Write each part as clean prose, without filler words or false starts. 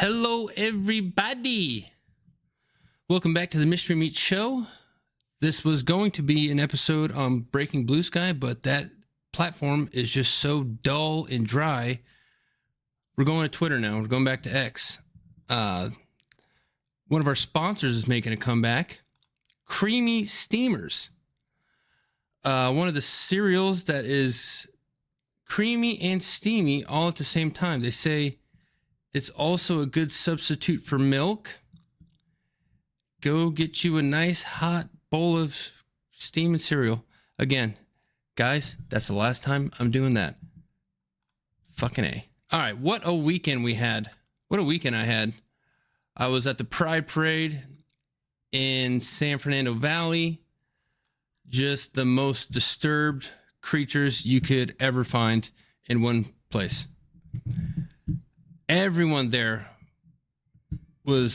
Hello, everybody. Welcome back to the Mystery Meat Show. This was going to be an episode on Breaking Blue Sky, but that platform is just so dull and dry. We're going to Twitter now. We're going back to X. One of our sponsors is making a comeback. Creamy Steamers. One of the cereals that is creamy and steamy all at the same time. They say it's also a good substitute for milk. Go get you a nice hot bowl of steaming cereal. Again, guys, that's the last time I'm doing that. Fucking A. All right, what a weekend we had. What a weekend I had. I was at the Pride Parade in San Fernando Valley. Just the most disturbed creatures you could ever find in one place. Everyone there were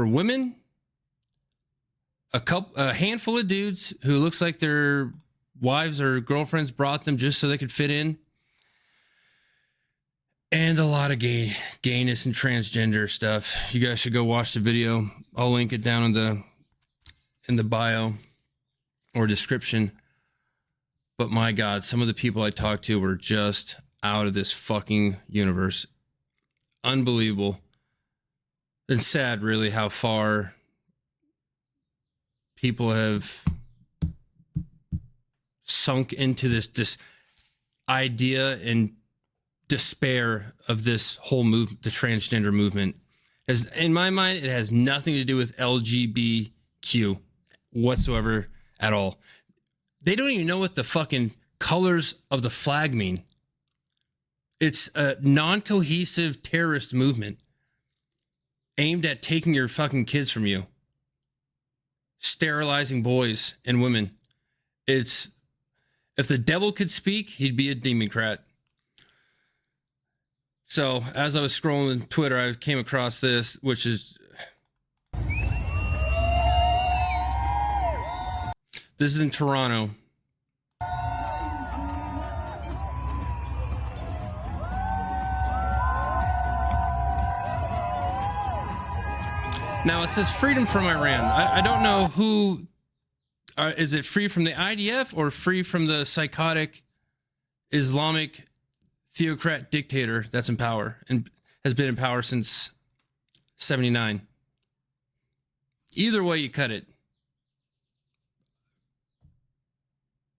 women, a handful of dudes who looks like their wives or girlfriends brought them just so they could fit in, and a lot of gayness and transgender stuff. You guys should go watch the video. I'll link it down in the bio or description. But my God, some of the people I talked to were just out of this fucking universe. Unbelievable. And sad, really, how far people have sunk into this idea and despair of this whole the transgender movement. As in my mind, it has nothing to do with LGBTQ whatsoever at all. They don't even know what the fucking colors of the flag mean. It's a non-cohesive terrorist movement aimed at taking your fucking kids from you, sterilizing boys and women. If the devil could speak, he'd be a Demoncrat. So as I was scrolling Twitter, I came across this, which is this is in Toronto. Now it says freedom from Iran. I don't know who, is it free from the IDF or free from the psychotic Islamic theocrat dictator that's in power and has been in power since 79. Either way you cut it.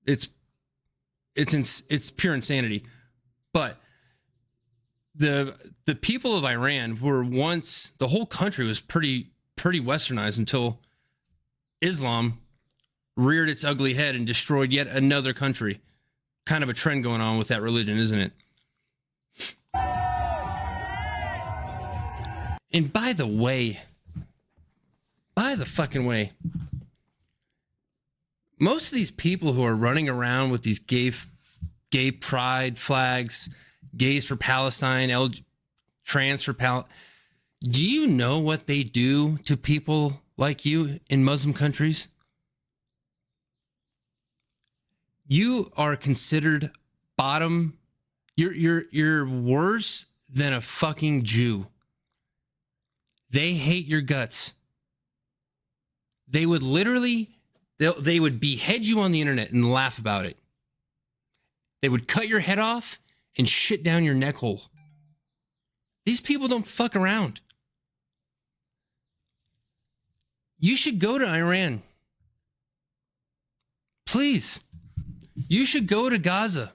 It's pure insanity. But the people of Iran were once, the whole country was pretty westernized until Islam reared its ugly head and destroyed yet another country. Kind of a trend going on with that religion, isn't it? And by the fucking way, most of these people who are running around with these gay pride flags, gays for Palestine, trans for Palestine, do you know what they do to people like you in Muslim countries? You are considered bottom. You're worse than a fucking Jew. They hate your guts. They would they would behead you on the internet and laugh about it. They would cut your head off and shit down your neck hole. These people don't fuck around. You should go to Iran. Please. You should go to Gaza.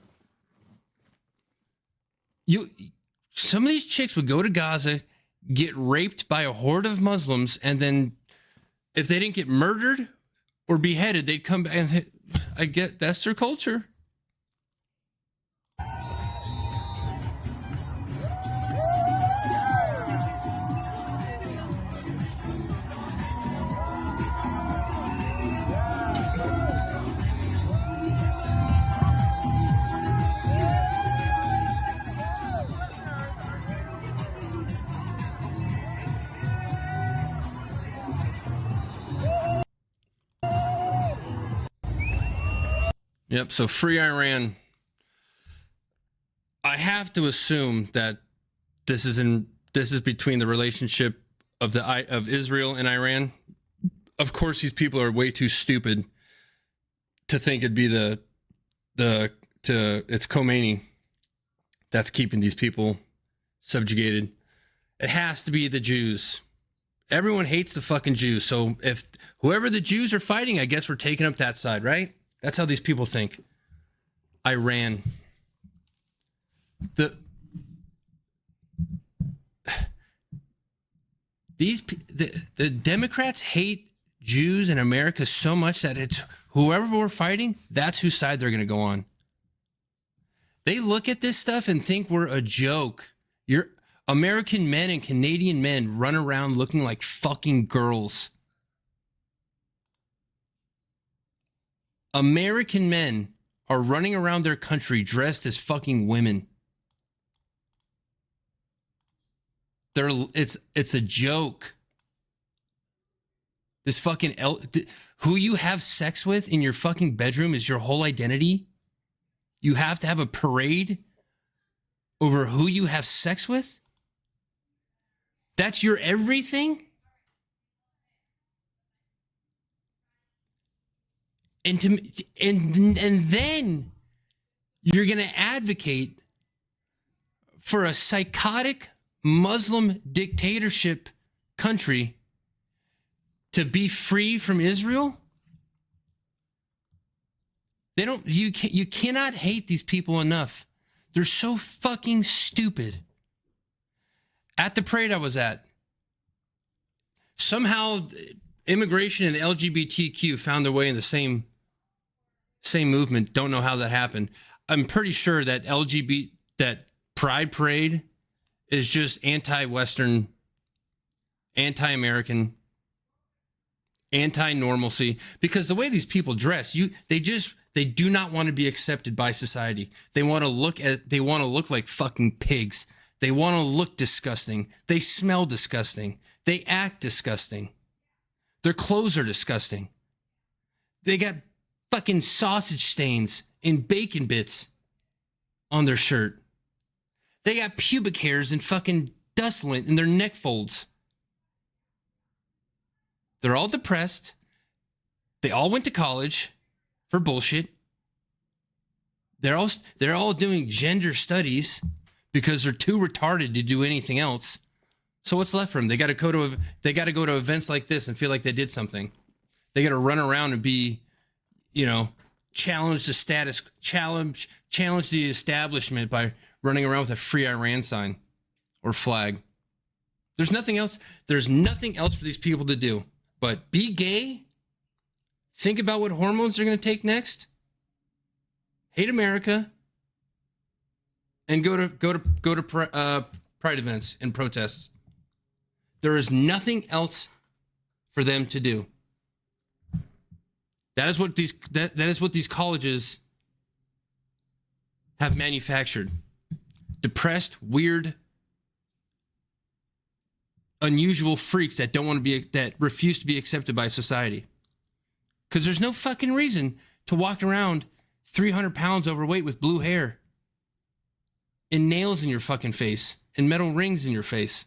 Some of these chicks would go to Gaza, get raped by a horde of Muslims, and then if they didn't get murdered or beheaded, they'd come back and say, I get that's their culture. Yep, so free Iran. I have to assume that this is in this is between the relationship of Israel and Iran. Of course, these people are way too stupid to think it'd be it's Khomeini that's keeping these people subjugated. It has to be the Jews. Everyone hates the fucking Jews. So if whoever the Jews are fighting, I guess we're taking up that side, right? That's how these people think. Iran. The Democrats hate Jews in America so much that it's whoever we're fighting, that's whose side they're going to go on. They look at this stuff and think we're a joke. You're American men and Canadian men run around looking like fucking girls. American men are running around their country dressed as fucking women. It's a joke. This fucking who you have sex with in your fucking bedroom is your whole identity. You have to have a parade over who you have sex with. That's your everything. And then you're going to advocate for a psychotic Muslim dictatorship country to be free from Israel? You cannot hate these people enough. They're so fucking stupid. At the parade I was at, somehow immigration and LGBTQ found their way in the same movement. Don't know how that happened. I'm pretty sure that that Pride Parade is just anti-Western, anti-American, anti-normalcy, because the way these people dress, they do not want to be accepted by society. They want to look like fucking pigs. They want to look disgusting. They smell disgusting. They act disgusting. Their clothes are disgusting. They got fucking sausage stains and bacon bits on their shirt. They got pubic hairs and fucking dust lint in their neck folds. They're all depressed. They all went to college for bullshit. They're all doing gender studies because they're too retarded to do anything else. So what's left for them? They got to go to events like this and feel like they did something. They got to run around and be, challenge the status, challenge the establishment by running around with a free Iran sign or flag. There's nothing else. There's nothing else for these people to do but be gay. Think about what hormones they're going to take next. Hate America. And go to pride events and protests. There is nothing else for them to do. That is what these colleges have manufactured. Depressed, weird, unusual freaks that that refuse to be accepted by society. Because there's no fucking reason to walk around 300 pounds overweight with blue hair and nails in your fucking face and metal rings in your face.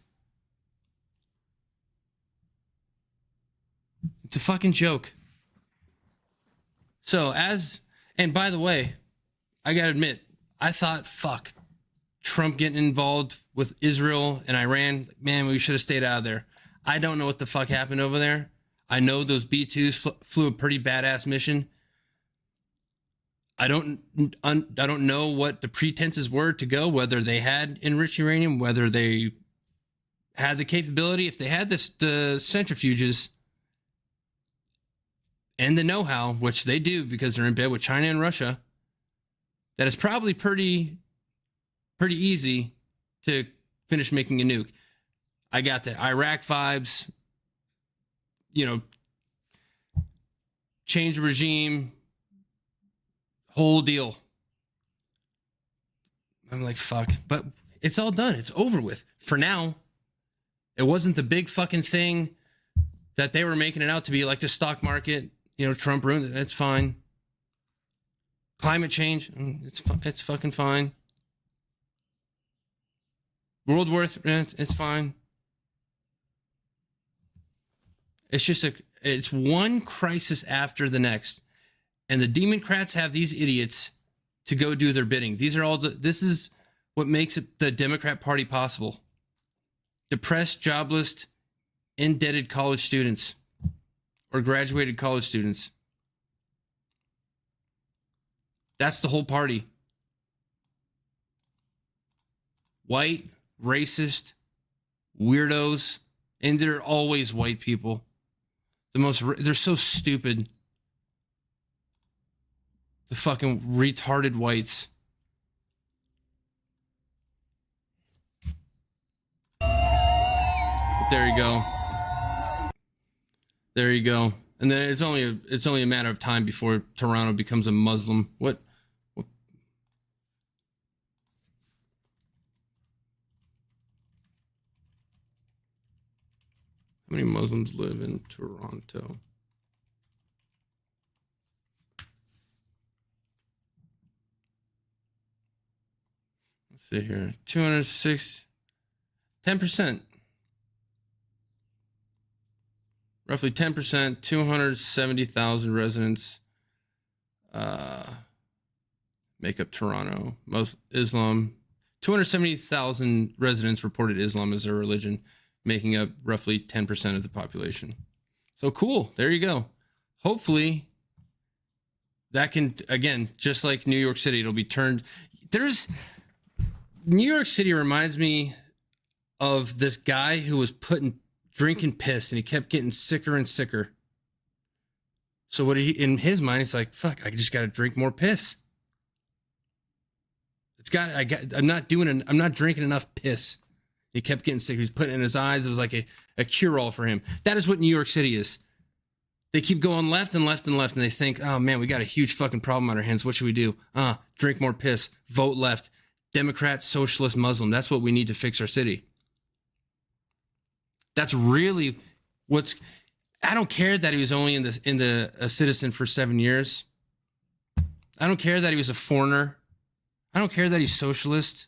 It's a fucking joke. So and by the way, I gotta admit, I thought, fuck, Trump getting involved with Israel and Iran, man, we should have stayed out of there. I don't know what the fuck happened over there. I know those B-2s flew a pretty badass mission. I don't know what the pretenses were to go, whether they had enriched uranium, whether they had the capability, if they had the centrifuges and the know-how, which they do because they're in bed with China and Russia, that is probably pretty easy to finish making a nuke. I got the Iraq vibes, change regime, whole deal. I'm like, fuck. But it's all done. It's over with. For now, it wasn't the big fucking thing that they were making it out to be, like the stock market. Trump ruined it. It's fine. Climate change, it's fucking fine. World War III, it's fine. It's just it's one crisis after the next. And the Demoncrats have these idiots to go do their bidding. This is what makes the Democrat Party possible. Depressed, jobless, indebted college students or graduated college students. That's the whole party. White, racist, weirdos, and they're always white people. They're so stupid. The fucking retarded whites. But there you go. There you go. And then it's only a matter of time before Toronto becomes a Muslim. What? How many Muslims live in Toronto? Let's see here. 206, 10%. Roughly 10%, 270,000 residents make up Toronto. Most Islam, 270,000 residents reported Islam as their religion, making up roughly 10% of the population. So cool. There you go. Hopefully that can, again, just like New York City, it'll be turned. New York City reminds me of this guy who was drinking piss and he kept getting sicker and sicker. So in his mind, it's like, fuck, I just got to drink more piss. I'm not drinking enough piss. He kept getting sick. He was putting it in his eyes. It was like a cure-all for him. That is what New York City is. They keep going left and left and left, and they think, oh, man, we got a huge fucking problem on our hands. What should we do? Drink more piss. Vote left. Democrat, socialist, Muslim. That's what we need to fix our city. That's really I don't care that he was only a citizen for 7 years. I don't care that he was a foreigner. I don't care that he's socialist.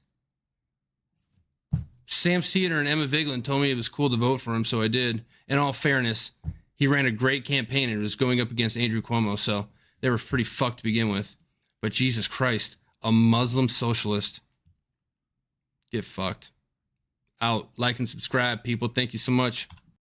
Sam Cedar and Emma Vigeland told me it was cool to vote for him, so I did. In all fairness, he ran a great campaign and was going up against Andrew Cuomo, so they were pretty fucked to begin with. But Jesus Christ, a Muslim socialist. Get fucked. Out. Like and subscribe, people. Thank you so much.